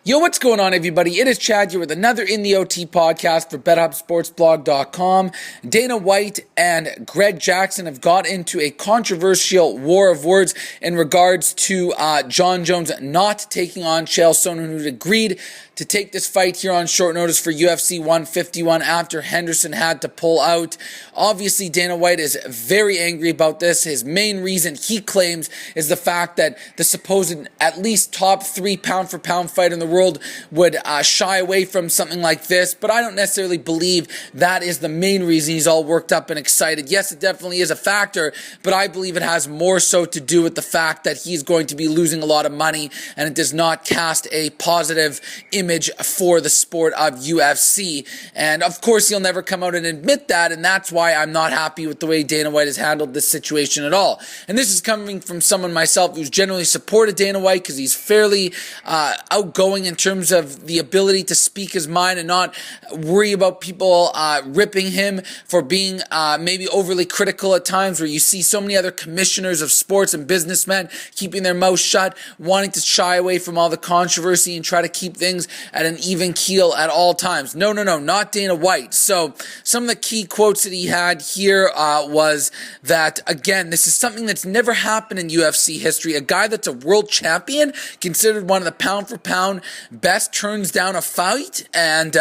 Yo, what's going on, everybody? It is Chad here with another In the OT podcast for BetHubb Dana White and Greg Jackson have got into a controversial war of words in regards to Jon Jones not taking on Chael Sonnen, who agreed to take this fight here on short notice for UFC 151 after Henderson had to pull out. Obviously, Dana White is very angry about this. His main reason, he claims, is the fact that the supposed at least top 3 pound-for-pound fighter in the world would shy away from something like this, but I don't necessarily believe that is the main reason he's all worked up and excited. Yes, it definitely is a factor, but I believe it has more so to do with the fact that he's going to be losing a lot of money, and it does not cast a positive image for the sport of UFC. And of course, he'll never come out and admit that, and that's why I'm not happy with the way Dana White has handled this situation at all. And this is coming from someone myself who's generally supported Dana White because he's fairly outgoing in terms of the ability to speak his mind and not worry about people ripping him for being maybe overly critical at times, where you see so many other commissioners of sports and businessmen keeping their mouth shut, wanting to shy away from all the controversy and try to keep things at an even keel at all times. No, not Dana White. So some of the key quotes that he had here was that, again, this is something that's never happened in UFC history. A guy that's a world champion, considered one of the pound-for-pound best, turns down a fight, and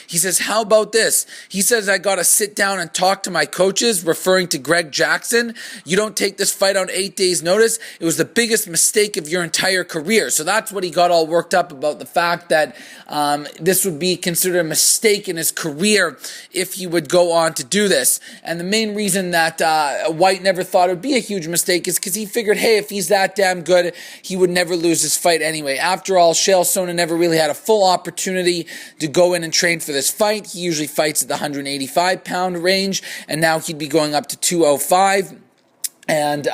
he says, how about this? He says, I got to sit down and talk to my coaches, referring to Greg Jackson. You don't take this fight on 8 days' notice. It was the biggest mistake of your entire career. So that's what he got all worked up about, the fact that this would be considered a mistake in his career if he would go on to do this. And the main reason that White never thought it would be a huge mistake is because he figured, hey, if he's that damn good, he would never lose this fight anyway. After all, Chael Sonnen never really had a full opportunity to go in and train for this fight. He usually fights at the 185-pound range, and now he'd be going up to 205. And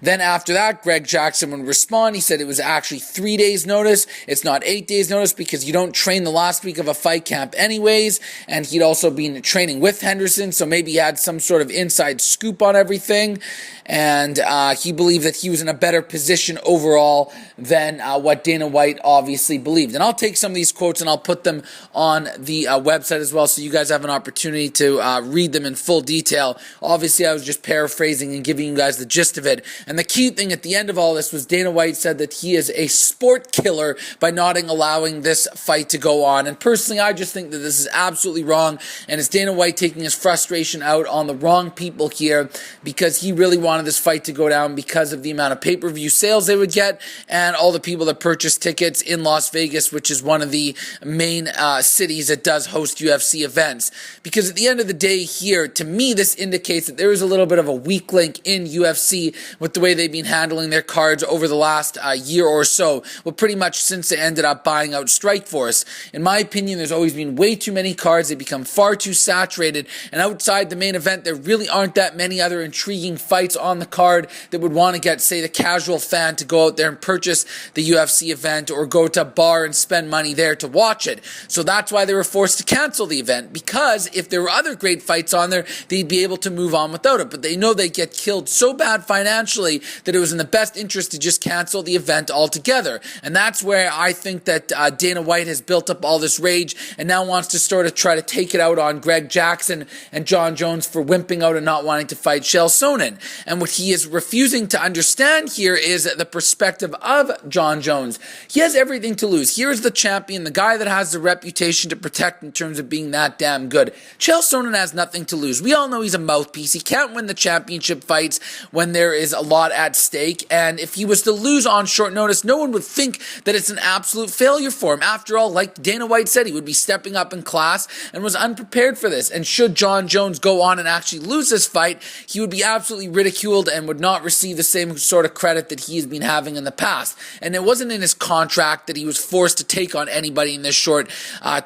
then after that, Greg Jackson would respond. He said it was actually 3 days' notice. It's not 8 days' notice because you don't train the last week of a fight camp anyways. And he'd also been training with Henderson, so maybe he had some sort of inside scoop on everything. And he believed that he was in a better position overall than what Dana White obviously believed. And I'll take some of these quotes and I'll put them on the website as well, so you guys have an opportunity to read them in full detail. Obviously, I was just paraphrasing and giving you guys the gist of it. And the key thing at the end of all this was Dana White said that he is a sport killer by not allowing this fight to go on. And personally, I just think that this is absolutely wrong, and it's Dana White taking his frustration out on the wrong people here, because he really wanted this fight to go down because of the amount of pay-per-view sales they would get and all the people that purchase tickets in Las Vegas, which is one of the main cities that does host UFC events. Because at the end of the day here, to me, this indicates that there is a little bit of a weak link in UFC with the way they've been handling their cards over the last year or so. Well, pretty much since they ended up buying out Strikeforce. In my opinion, there's always been way too many cards. They become far too saturated, and outside the main event, there really aren't that many other intriguing fights on the card that would want to get, say, the casual fan to go out there and purchase the UFC event or go to a bar and spend money there to watch it. So that's why they were forced to cancel the event, because if there were other great fights on there, they'd be able to move on without it. But they know they get killed so bad financially that it was in the best interest to just cancel the event altogether. And that's where I think that Dana White has built up all this rage and now wants to sort of try to take it out on Greg Jackson and Jon Jones for wimping out and not wanting to fight Chael Sonnen. And what he is refusing to understand here is the perspective of Jon Jones. He has everything to lose. Here's the champion, the guy that has the reputation to protect in terms of being that damn good. Chael Sonnen has nothing to lose. We all know he's a mouthpiece. He can't win the championship fights when there is a lot at stake, and if he was to lose on short notice, no one would think that it's an absolute failure for him. After all, like Dana White said, he would be stepping up in class and was unprepared for this. And should Jon Jones go on and actually lose this fight, he would be absolutely ridiculed and would not receive the same sort of credit that he has been having in the past. And it wasn't in his contract that he was forced to take on anybody in this short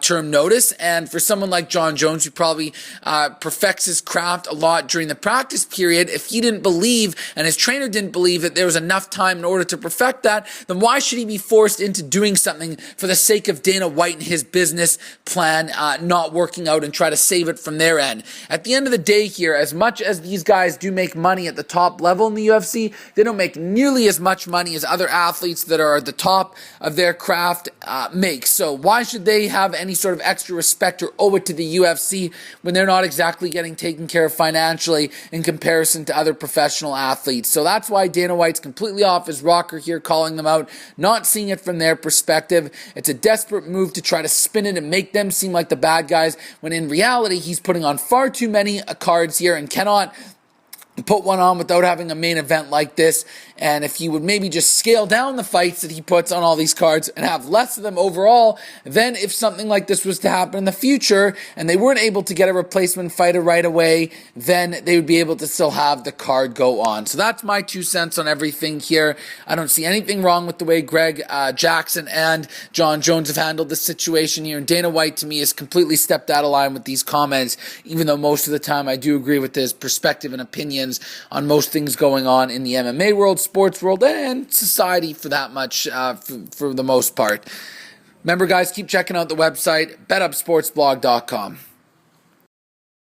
term notice. And for someone like Jon Jones, who probably perfects his craft a lot during the practice period, if he didn't believe and his trainer didn't believe that there was enough time in order to perfect that, then why should he be forced into doing something for the sake of Dana White and his business plan not working out and try to save it from their end? At the end of the day here, as much as these guys do make money at the top level in the UFC, they don't make nearly as much money as other athletes that are at the top of their craft make. So why should they have any sort of extra respect or owe it to the UFC when they're not exactly getting taken care of financially in comparison to other professional athletes? So that's why Dana White's completely off his rocker here, calling them out, not seeing it from their perspective. It's a desperate move to try to spin it and make them seem like the bad guys, when in reality he's putting on far too many cards here and cannot put one on without having a main event like this. And if he would maybe just scale down the fights that he puts on all these cards and have less of them overall, then if something like this was to happen in the future and they weren't able to get a replacement fighter right away, then they would be able to still have the card go on. So that's my 2 cents on everything here. I don't see anything wrong with the way Greg Jackson and John Jones have handled the situation here. And Dana White, to me, has completely stepped out of line with these comments, even though most of the time I do agree with his perspective and opinions on most things going on in the MMA world, sports world, and society for that much, for the most part. Remember, guys, keep checking out the website, BetHubbSportsBlog.com.